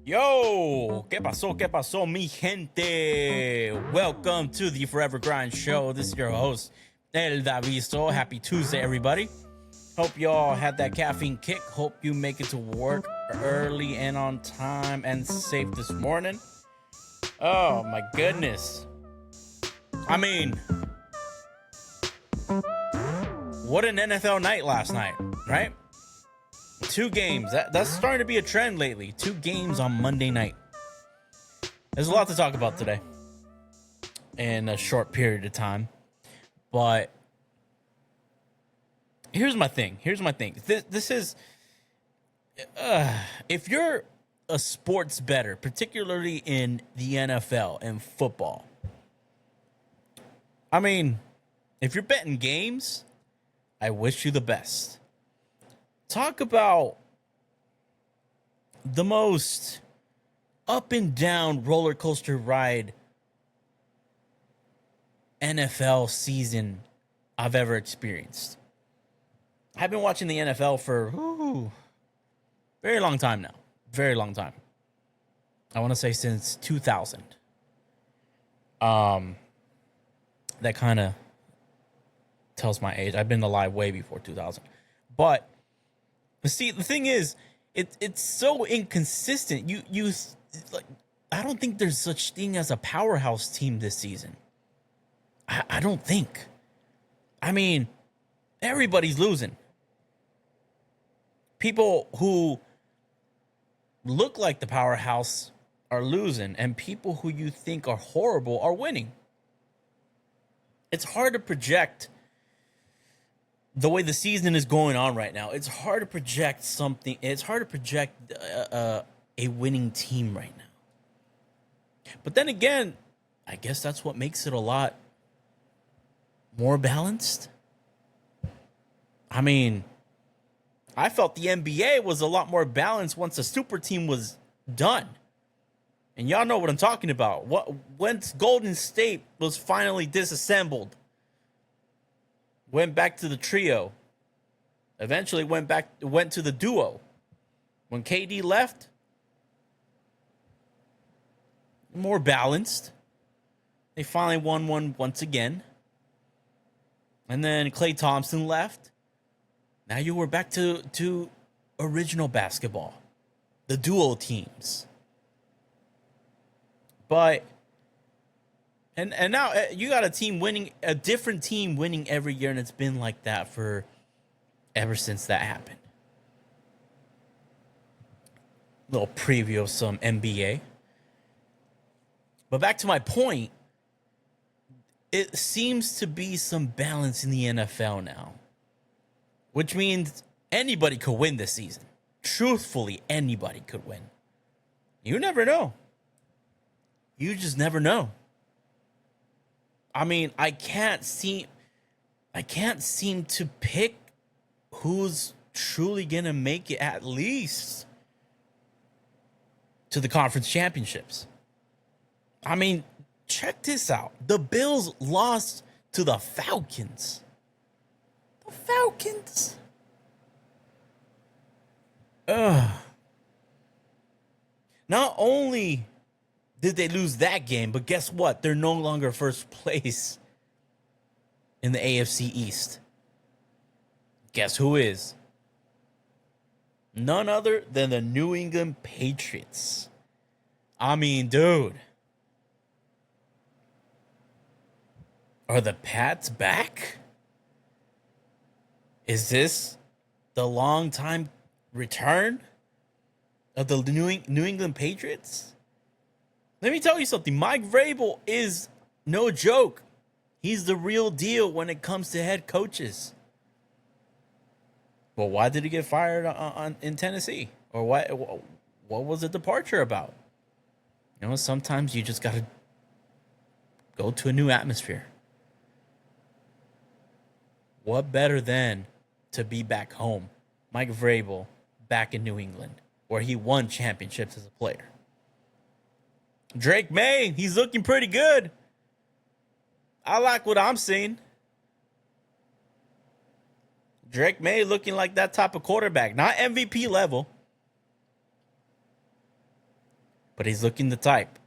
Yo, qué pasó, mi gente? Welcome to the Forever Grind Show. This is your host, El Daviso. Happy Tuesday, everybody. Hope y'all had that caffeine kick. Hope you make it to work early and on time and safe this morning. Oh, my goodness. I mean, what an NFL night last night, right? 2 games. That's starting to be a trend lately. 2 games on Monday night. There's a lot to talk about today in a short period of time. But here's my thing. This is if you're a sports bettor, particularly in the NFL and football. I mean, if you're betting games, I wish you the best. Talk about the most up and down roller coaster ride NFL season I've ever experienced. I've been watching the NFL for very long time now. Very long time. I want to say since 2000. That kind of tells my age. I've been alive way before 2000. But see, the thing is, it's so inconsistent. You like, I don't think there's such thing as a powerhouse team this season. I don't think. I mean, everybody's losing. People who look like the powerhouse are losing, and people who you think are horrible are winning. It's hard to project the way the season is going on right now. It's hard to project something. It's hard to project a winning team right now. But then again, I guess that's what makes it a lot more balanced. I mean, I felt the NBA was a lot more balanced once the super team was done. And y'all know what I'm talking about. Once Golden State was finally disassembled, went back to the trio, eventually went to the duo. When KD left, more balanced. They finally won one once again. And then Klay Thompson left. Now you were back to original basketball, the duo teams. But and now you got a different team winning every year, and it's been like that ever since that happened. Little preview of some NBA. But back to my point, it seems to be some balance in the NFL now, which means anybody could win this season. Truthfully, anybody could win. You never know. You just never know. I mean, I can't seem to pick who's truly gonna make it at least to the conference championships. I mean, check this out. The Bills lost to the Falcons. The Falcons. Not only did they lose that game, but guess what? They're no longer first place in the AFC East. Guess who is? None other than the New England Patriots. I mean, dude. Are the Pats back? Is this the long-time return of the New England Patriots? Let me tell you something. Mike Vrabel is no joke. He's the real deal when it comes to head coaches. Well, why did he get fired in Tennessee? Or what was the departure about? You know, sometimes you just got to go to a new atmosphere. What better than to be back home? Mike Vrabel back in New England, where he won championships as a player. Drake May, he's looking pretty good. I like what I'm seeing. Drake May looking like that type of quarterback. Not MVP level, but he's looking the type.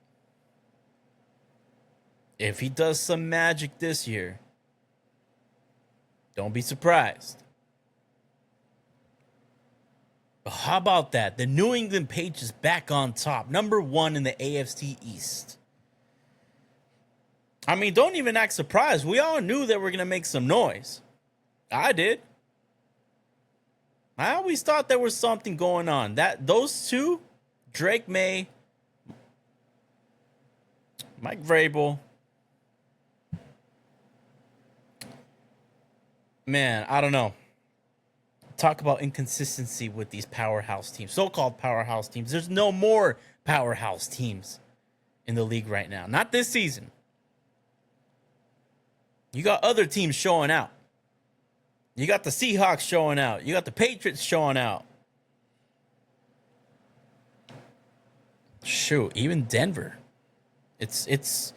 If he does some magic this year, don't be surprised. But how about that? The New England Patriots back on top, number 1 in the AFC East. I mean, don't even act surprised. We all knew that we're going to make some noise. I did. I always thought there was something going on. Those two, Drake May, Mike Vrabel. Man, I don't know. Talk about inconsistency with these powerhouse teams, so-called powerhouse teams. There's no more powerhouse teams in the league right now. Not this season. You got other teams showing out. You got the Seahawks showing out. You got the Patriots showing out. Shoot, even Denver. It's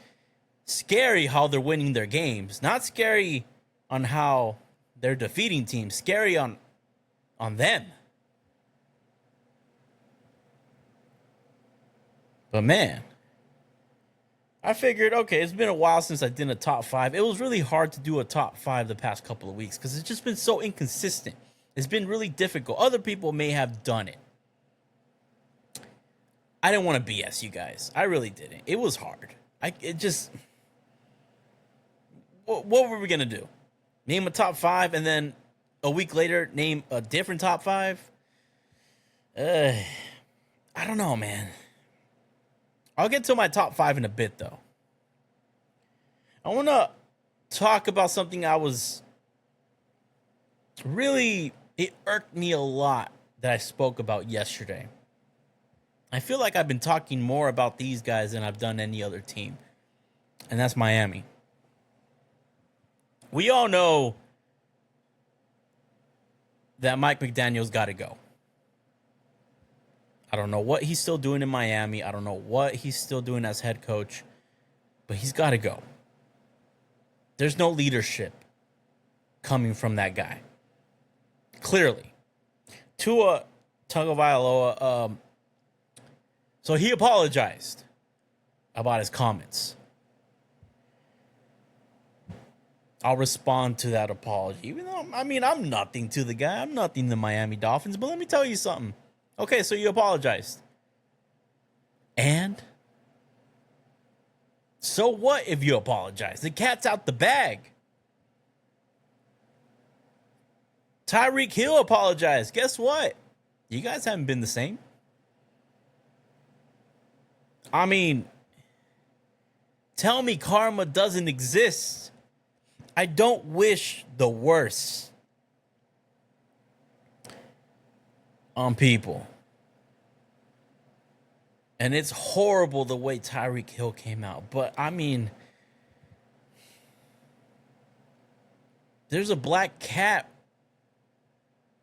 scary how they're winning their games. Not scary on how they're defeating teams. Scary on them. But man, I figured, okay, it's been a while since I did a top 5. It was really hard to do a top 5 the past couple of weeks because it's just been so inconsistent. It's been really difficult. Other people may have done it. I didn't want to BS you guys. I really didn't. It was hard. What were we going to do? Name a top 5 and then a week later name a different top 5? I don't know, man. I'll get to my top 5 in a bit, though. I want to talk about something it irked me a lot that I spoke about yesterday. I feel like I've been talking more about these guys than I've done any other team, and that's Miami. We all know that Mike McDaniel's got to go. I don't know what he's still doing in Miami. I don't know what he's still doing as head coach, but he's got to go. There's no leadership coming from that guy. Clearly. Tua Tagovailoa, so he apologized about his comments. I'll respond to that apology. Even though, I'm nothing to the guy. I'm nothing to the Miami Dolphins. But let me tell you something. Okay, so you apologized. And? So what if you apologize? The cat's out the bag. Tyreek Hill apologized. Guess what? You guys haven't been the same. I mean, tell me karma doesn't exist. I don't wish the worst on people. And it's horrible the way Tyreek Hill came out. But, I mean, there's a black cat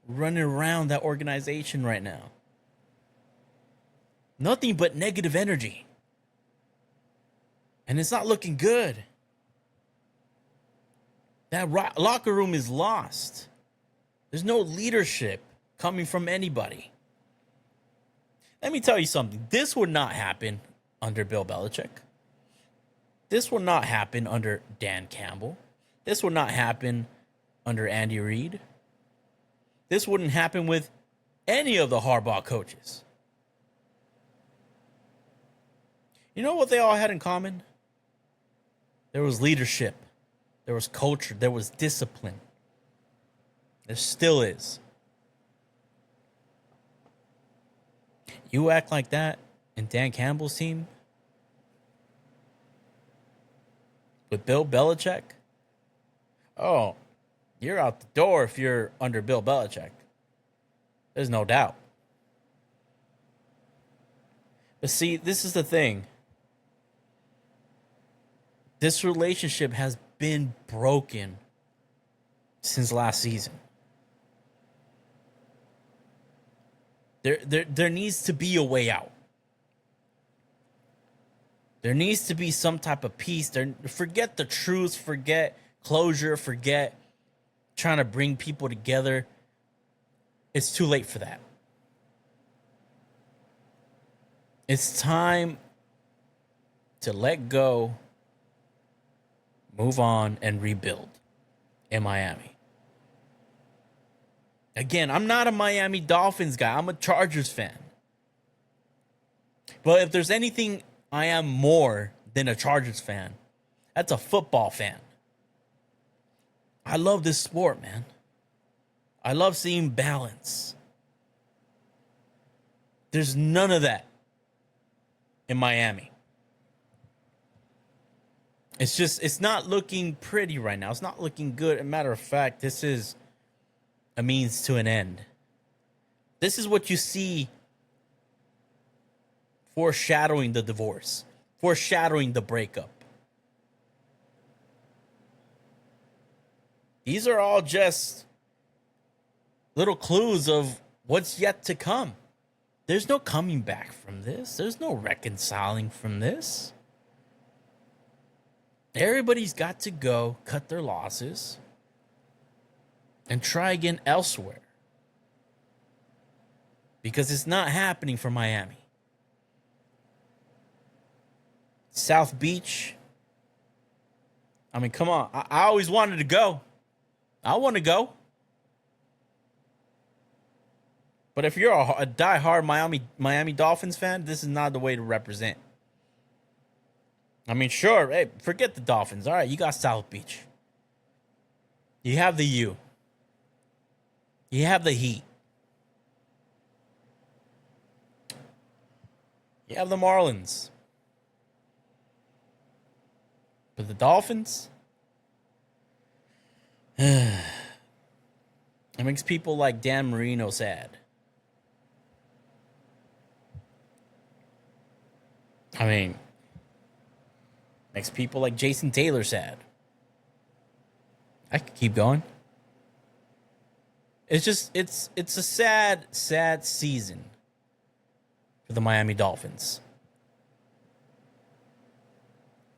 running around that organization right now. Nothing but negative energy. And it's not looking good. That locker room is lost. There's no leadership coming from anybody. Let me tell you something. This would not happen under Bill Belichick. This will not happen under Dan Campbell. This will not happen under Andy Reid. This wouldn't happen with any of the Harbaugh coaches. You know what they all had in common? There was leadership. There was culture. There was discipline. There still is. You act like that in Dan Campbell's team with Bill Belichick? Oh, you're out the door if you're under Bill Belichick. There's no doubt. But see, this is the thing. This relationship has been broken since last season. There needs to be a way out. There needs to be some type of peace. Forget the truth, forget closure, forget trying to bring people together. It's too late for that. It's time to let go, move on, and rebuild in Miami. Again, I'm not a Miami Dolphins guy. I'm a Chargers fan. But if there's anything I am more than a Chargers fan, that's a football fan. I love this sport, man. I love seeing balance. There's none of that in Miami. It's not looking pretty right now. It's not looking good. As a matter of fact, this is a means to an end. This is what you see foreshadowing the divorce, foreshadowing the breakup. These are all just little clues of what's yet to come. There's no coming back from this. There's no reconciling from this. Everybody's got to go cut their losses and try again elsewhere. Because it's not happening for Miami. South Beach. I mean, come on. I always wanted to go. I want to go. But if you're a diehard Miami Dolphins fan, this is not the way to represent. I mean, sure, hey, forget the Dolphins. All right, you got South Beach. You have the U. You have the Heat. You have the Marlins. But the Dolphins? It makes people like Dan Marino sad. I mean, makes people like Jason Taylor sad. I could keep going. It's just it's a sad season for the Miami Dolphins.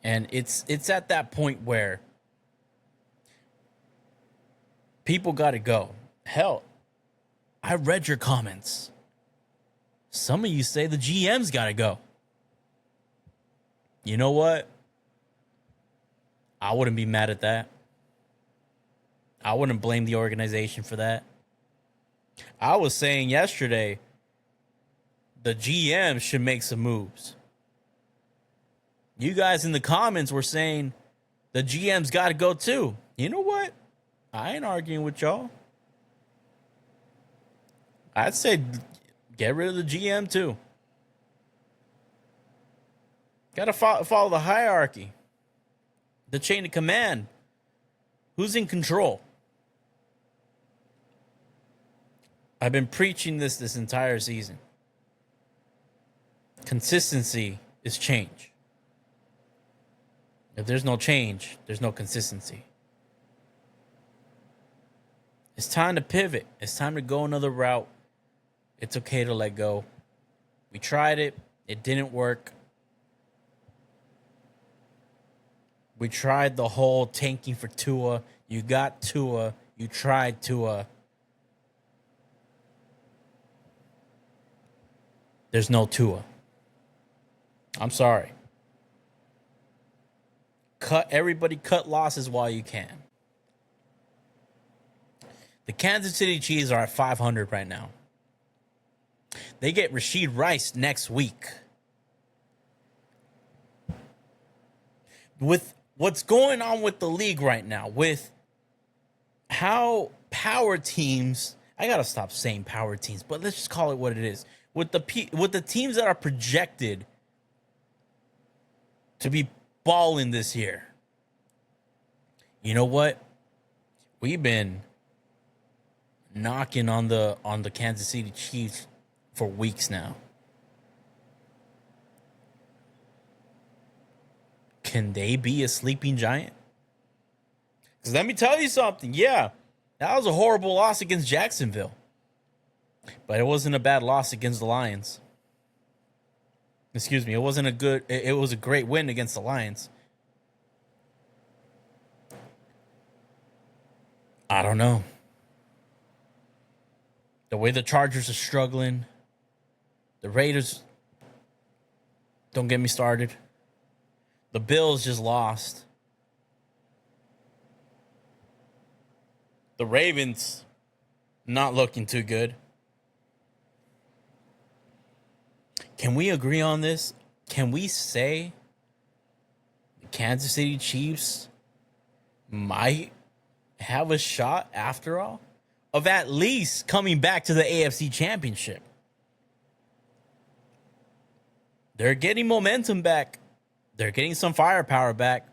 And it's at that point where people got to go. Hell, I read your comments. Some of you say the GM's got to go. You know what? I wouldn't be mad at that. I wouldn't blame the organization for that. I was saying yesterday, the GM should make some moves. You guys in the comments were saying the GM's got to go too. You know what? I ain't arguing with y'all. I'd say get rid of the GM too. Got to follow the hierarchy, the chain of command. Who's in control? I've been preaching this entire season. Consistency is change. If there's no change, there's no consistency. It's time to pivot. It's time to go another route. It's okay to let go. We tried it. It didn't work. We tried the whole tanking for Tua. You got Tua. You tried Tua. There's no Tua. I'm sorry. Everybody cut losses while you can. The Kansas City Chiefs are at 500 right now. They get Rashid Rice next week. With what's going on with the league right now, with how power teams, I gotta stop saying power teams, but let's just call it what it is. With the teams that are projected to be balling this year, you know what? We've been knocking on the Kansas City Chiefs for weeks now. Can they be a sleeping giant? Because let me tell you something. Yeah, that was a horrible loss against Jacksonville. But it wasn't a bad loss against the Lions. Excuse me. It was a great win against the Lions. I don't know. The way the Chargers are struggling, the Raiders Don't get me started. The Bills just lost. The Ravens not looking too good. Can we agree on this? Can we say the Kansas City Chiefs might have a shot, after all, of at least coming back to the AFC Championship? They're getting momentum back. They're getting some firepower back.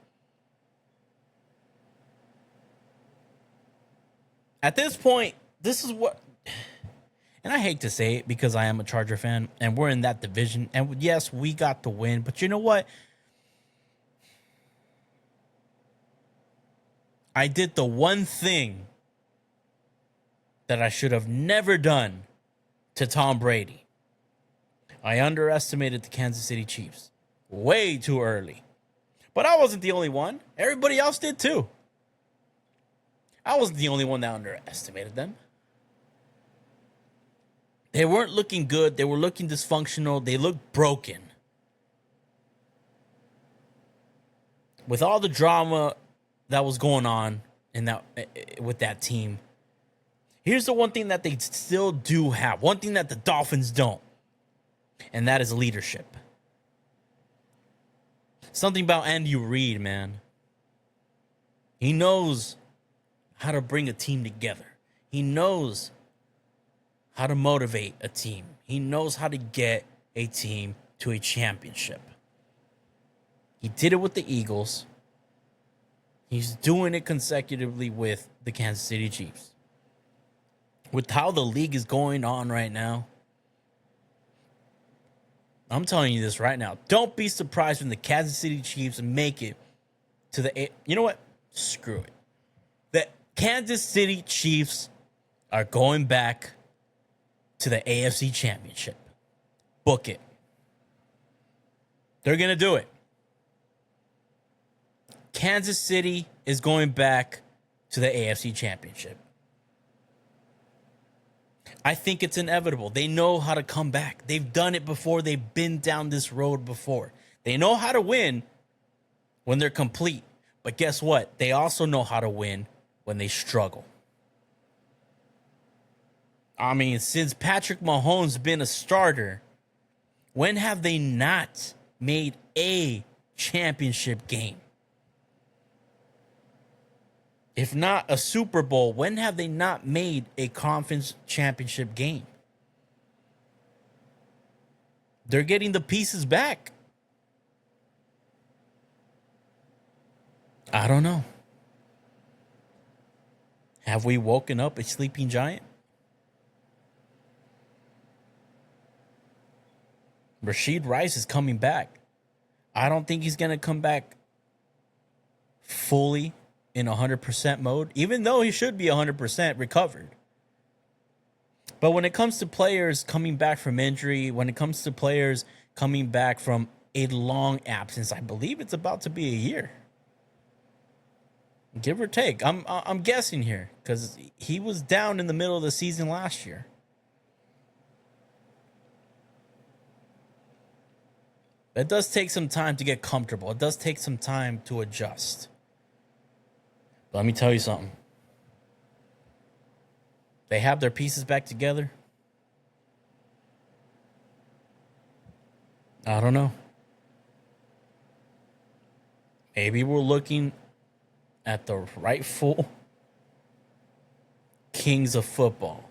At this point, this is what... And I hate to say it because I am a Charger fan and we're in that division. And yes, we got the win. But you know what? I did the one thing that I should have never done to Tom Brady. I underestimated the Kansas City Chiefs way too early. But I wasn't the only one. Everybody else did too. I wasn't the only one that underestimated them. They weren't looking good. They were looking dysfunctional. They looked broken. With all the drama that was going on in that with that team, here's the one thing that they still do have. One thing that the Dolphins don't. And that is leadership. Something about Andy Reid, man. He knows how to bring a team together. He knows how to motivate a team. He knows how to get a team to a championship. He did it with the Eagles. He's doing it consecutively with the Kansas City Chiefs. With how the league is going on right now, I'm telling you this right now. Don't be surprised when the Kansas City Chiefs make it to the... You know what? Screw it. The Kansas City Chiefs are going back to the AFC Championship. Book it. They're going to do it. Kansas City is going back to the AFC Championship. I think it's inevitable. They know how to come back. They've done it before. They've been down this road before. They know how to win when they're complete. But guess what? They also know how to win when they struggle. I mean, since Patrick Mahomes been a starter, when have they not made a championship game? If not a Super Bowl, when have they not made a conference championship game? They're getting the pieces back. I don't know. Have we woken up a sleeping giant? Rashid Rice is coming back. I don't think he's going to come back fully in 100% mode, even though he should be 100% recovered. But when it comes to players coming back from injury, when it comes to players coming back from a long absence, I believe it's about to be a year. Give or take. I'm guessing here because he was down in the middle of the season last year. It does take some time to get comfortable. It does take some time to adjust. But let me tell you something. They have their pieces back together. I don't know. Maybe we're looking at the rightful kings of football.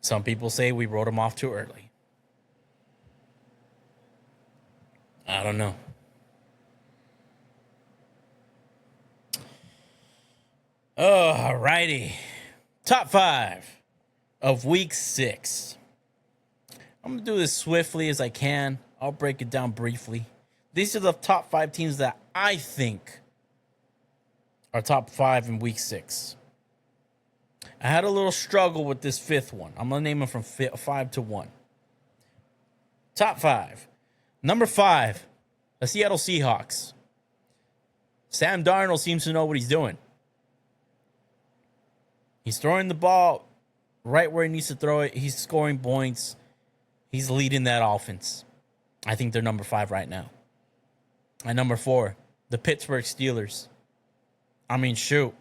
Some people say we wrote them off too early. I don't know. Alrighty. Top 5 of week 6. I'm going to do this swiftly as I can. I'll break it down briefly. These are the top 5 teams that I think are top 5 in week 6. I had a little struggle with this 5th one. I'm going to name them from 5 to 1. Top 5. Number 5, the Seattle Seahawks. Sam Darnold seems to know what he's doing. He's throwing the ball right where he needs to throw it. He's scoring points. He's leading that offense. I think they're number 5 right now. And number 4, the Pittsburgh Steelers. I mean, shoot.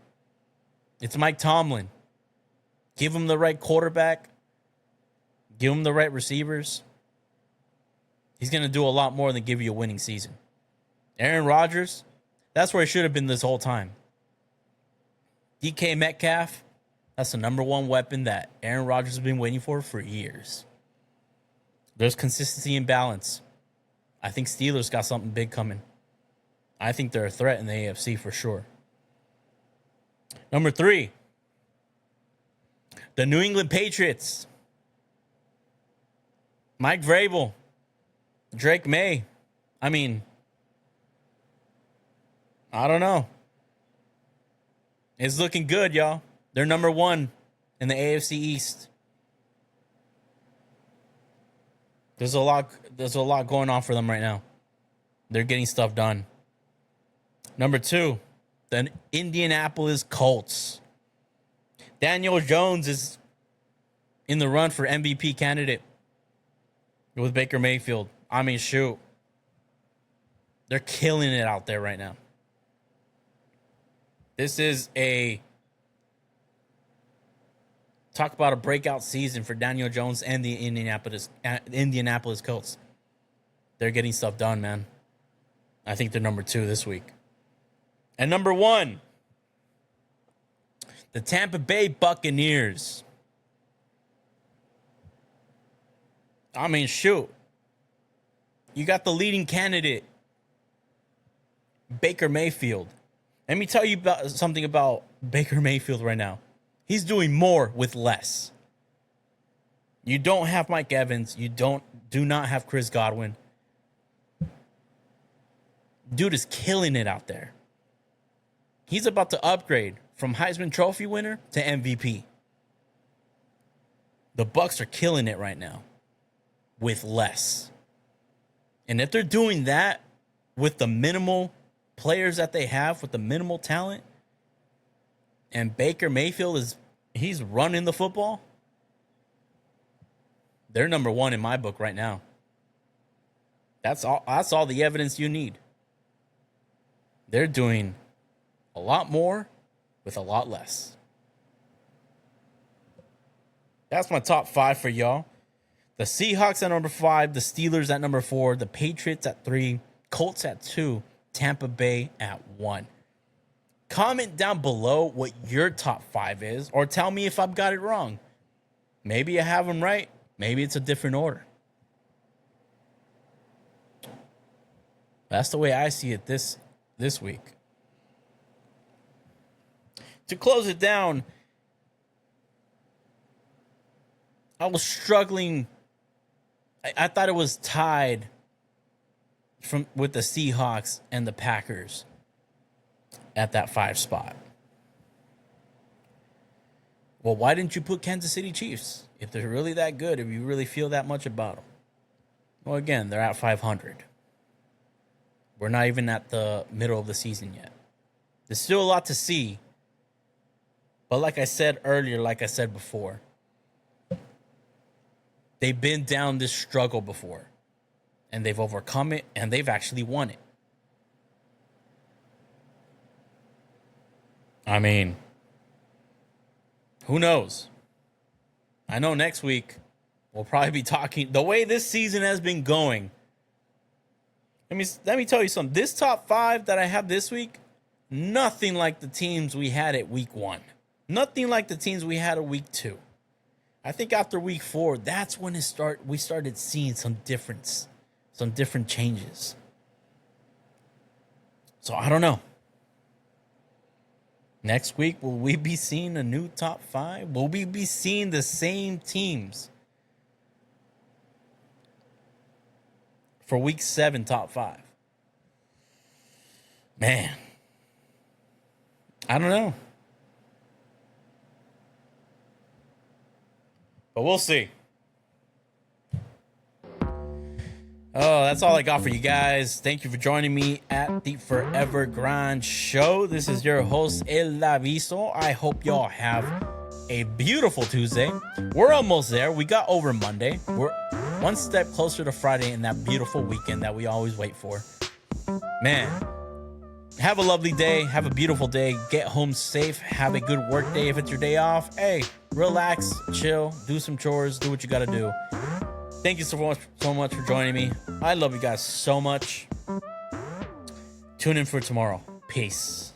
It's Mike Tomlin. Give him the right quarterback. Give him the right receivers. He's going to do a lot more than give you a winning season. Aaron Rodgers, that's where he should have been this whole time. DK Metcalf, that's the number 1 weapon that Aaron Rodgers has been waiting for years. There's consistency and balance. I think Steelers got something big coming. I think they're a threat in the AFC for sure. Number 3, the New England Patriots. Mike Vrabel, Drake May. I mean, I don't know. It's looking good, y'all. They're number 1 in the AFC East. There's a lot going on for them right now. They're getting stuff done. Number 2, the Indianapolis Colts. Daniel Jones is in the run for MVP candidate with Baker Mayfield. I mean, shoot. They're killing it out there right now. This is talk about a breakout season for Daniel Jones and the Indianapolis Colts. They're getting stuff done, man. I think they're number 2 this week. And number 1, the Tampa Bay Buccaneers. I mean, shoot. You got the leading candidate, Baker Mayfield. Let me tell you about something about Baker Mayfield right now. He's doing more with less. You don't have Mike Evans. You do not have Chris Godwin. Dude is killing it out there. He's about to upgrade from Heisman Trophy winner to MVP. The Bucs are killing it right now with less. And if they're doing that with the minimal players that they have, with the minimal talent, and Baker Mayfield he's running the football, they're number 1 in my book right now. That's all the evidence you need. They're doing a lot more with a lot less. That's my top 5 for y'all. The Seahawks at number 5, the Steelers at number 4, the Patriots at 3, Colts at 2, Tampa Bay at 1. Comment down below what your top 5 is, or tell me if I've got it wrong. Maybe I have them right. Maybe it's a different order. That's the way I see it this week. To close it down, I was struggling. I thought it was tied with the Seahawks and the Packers at that 5 spot. Well, why didn't you put Kansas City Chiefs? If they're really that good, if you really feel that much about them. Well, again, they're at 500. We're not even at the middle of the season yet. There's still a lot to see. But like I said earlier, like I said before, they've been down this struggle before. And they've overcome it, and they've actually won it. I mean, who knows? I know next week we'll probably be talking. The way this season has been going, let me tell you something. This top 5 that I have this week, nothing like the teams we had at week 1. Nothing like the teams we had at week 2. I think after week 4, that's when we started seeing some different changes. So I don't know. Next week, will we be seeing a new top 5? Will we be seeing the same teams for week 7 top 5? Man, I don't know. But we'll see. Oh, that's all I got for you guys. Thank you for joining me at the Forever Grind Show. This is your host, El Aviso. I hope y'all have a beautiful Tuesday. We're almost there. We got over Monday. one step closer to Friday and that beautiful weekend that we always wait for. Man, have a lovely day. Have a beautiful day. Get home safe. Have a good work day. If it's your day off, hey, relax, chill, do some chores, do what you got to do. Thank you so much for joining me. I love you guys so much. Tune in for tomorrow. Peace.